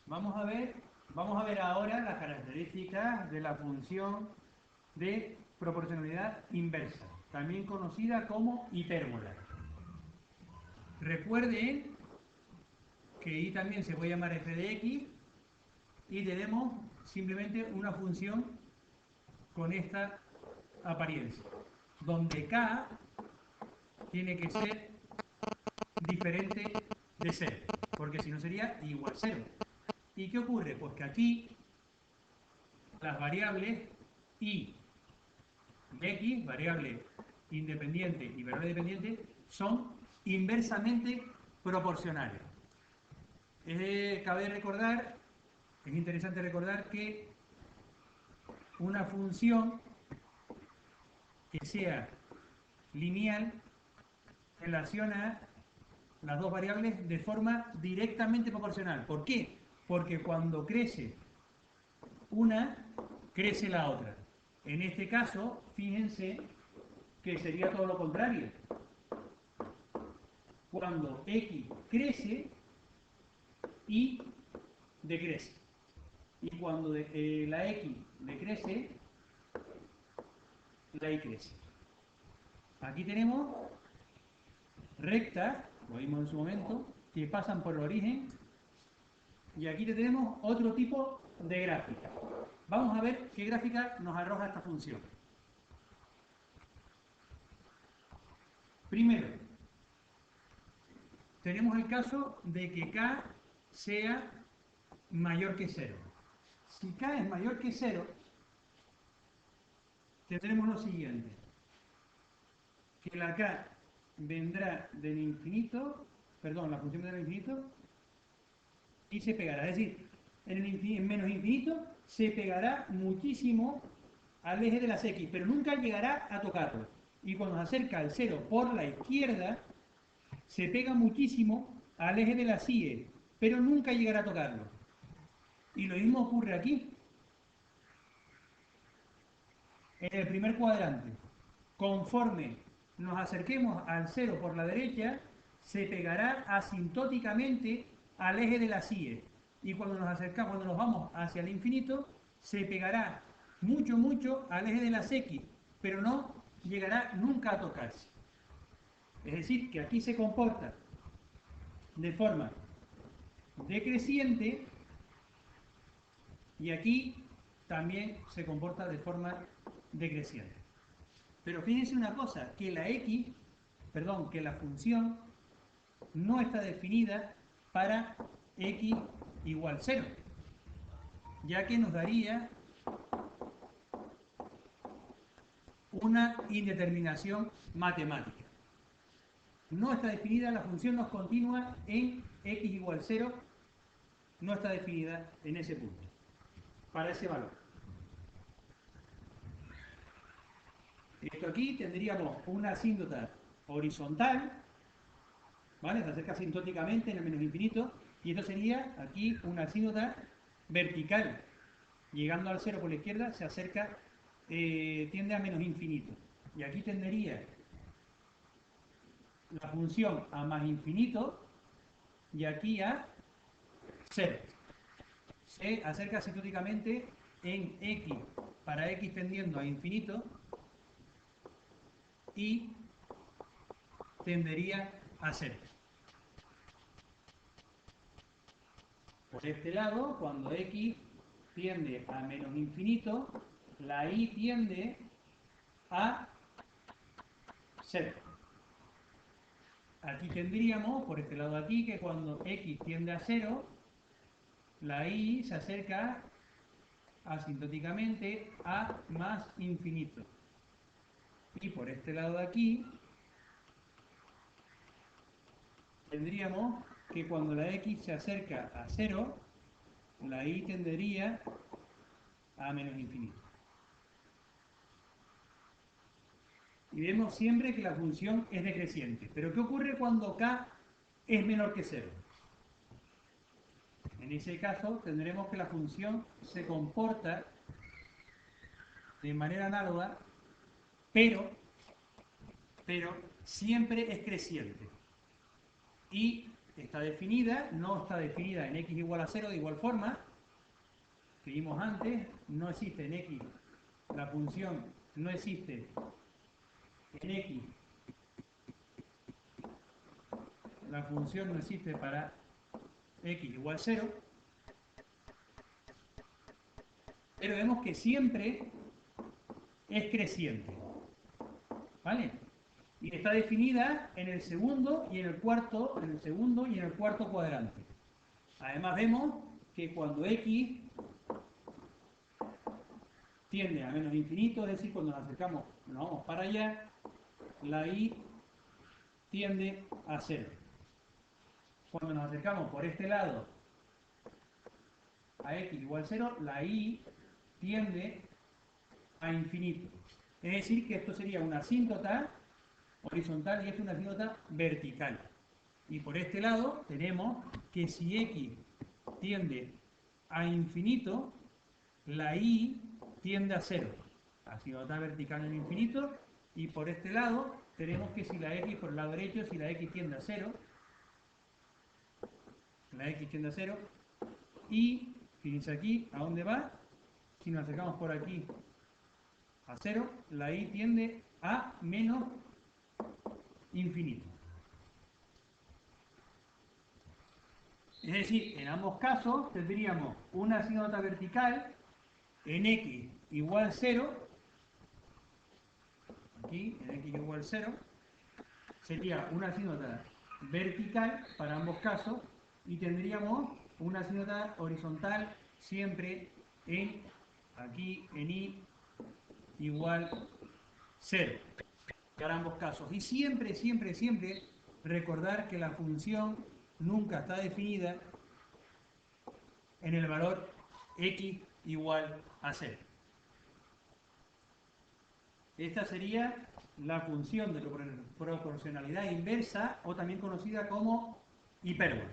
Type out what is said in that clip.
Vamos a ver ahora las características de la función de proporcionalidad inversa, también conocida como hipérbola. Recuerden que y también se puede llamar f de x y tenemos simplemente una función con esta apariencia, donde k tiene que ser diferente de 0, porque si no sería igual a 0. ¿Y qué ocurre? Pues que aquí las variables y x, variable independiente y variable dependiente, son inversamente proporcionales. Cabe recordar, es interesante recordar que una función que sea lineal relaciona las dos variables de forma directamente proporcional. ¿Por qué? Porque cuando crece una, crece la otra. En este caso, fíjense que sería todo lo contrario. Cuando x crece, y decrece. Y cuando la x decrece, la y crece. Aquí tenemos rectas, lo vimos en su momento, que pasan por el origen. Y aquí tenemos otro tipo de gráfica. Vamos a ver qué gráfica nos arroja esta función. Primero, tenemos el caso de que k sea mayor que 0. Si k es mayor que 0, tendremos lo siguiente. Que la k vendrá del infinito, perdón, la función vendrá del infinito y se pegará. Es decir, en menos infinito se pegará muchísimo al eje de las x, pero nunca llegará a tocarlo. Y cuando se acerca al 0 por la izquierda, se pega muchísimo al eje de las y, pero nunca llegará a tocarlo. Y lo mismo ocurre aquí, en el primer cuadrante. Conforme nos acerquemos al 0 por la derecha, se pegará asintóticamente al eje de las y. Y cuando nos acercamos, cuando nos vamos hacia el infinito, se pegará mucho, mucho al eje de las x, pero no llegará nunca a tocarse. Es decir, que aquí se comporta de forma decreciente y aquí también se comporta de forma decreciente. Pero fíjense una cosa, que la x, perdón, que la función no está definida para x igual 0, ya que nos daría una indeterminación matemática. No está definida, la función no es continua en x igual 0, no está definida en ese punto, para ese valor. Esto aquí tendríamos una asíntota horizontal, ¿vale? Se acerca asintóticamente en el menos infinito, y esto sería aquí una asíntota vertical. Llegando al 0 por la izquierda, se acerca, tiende a menos infinito. Y aquí tendería la función a más infinito y aquí a 0. Se acerca asintóticamente en x para x tendiendo a infinito y tendería a 0. Por este lado, cuando x tiende a menos infinito, la y tiende a 0. Aquí tendríamos, por este lado de aquí, que cuando x tiende a 0, la y se acerca asintóticamente a más infinito. Y por este lado de aquí, tendríamos que cuando la x se acerca a 0, la y tendería a menos infinito. Y vemos siempre que la función es decreciente. Pero ¿qué ocurre cuando k es menor que 0? En ese caso tendremos que la función se comporta de manera análoga, pero siempre es creciente. Y está definida, no está definida en x igual a 0 de igual forma, que vimos antes, no existe en x, la función no existe en x, la función no existe para x igual 0, pero vemos que siempre es creciente, ¿vale? Y está definida en el segundo y en el cuarto, cuadrante. Además vemos que cuando x tiende a menos infinito, es decir, cuando nos acercamos, nos vamos para allá, la y tiende a 0. Cuando nos acercamos por este lado a x igual 0, la y tiende a infinito. Es decir, que esto sería una asíntota horizontal y esto una asíntota vertical. Y por este lado tenemos que si x tiende a infinito, la y tiende a 0. Asíntota vertical en infinito. Y por este lado tenemos que si la x, por el lado derecho, si la x tiende a 0, la x tiende a 0, y fíjense aquí, ¿a dónde va? Si nos acercamos por aquí a 0, la y tiende a menos infinito. Es decir, en ambos casos tendríamos una asíntota vertical en x igual 0, aquí en x igual 0, sería una asíntota vertical para ambos casos y tendríamos una asíntota horizontal siempre en, aquí en y igual 0 para ambos casos. Y siempre, siempre, siempre recordar que la función nunca está definida en el valor x igual a 0. Esta sería la función de proporcionalidad inversa o también conocida como hipérbola.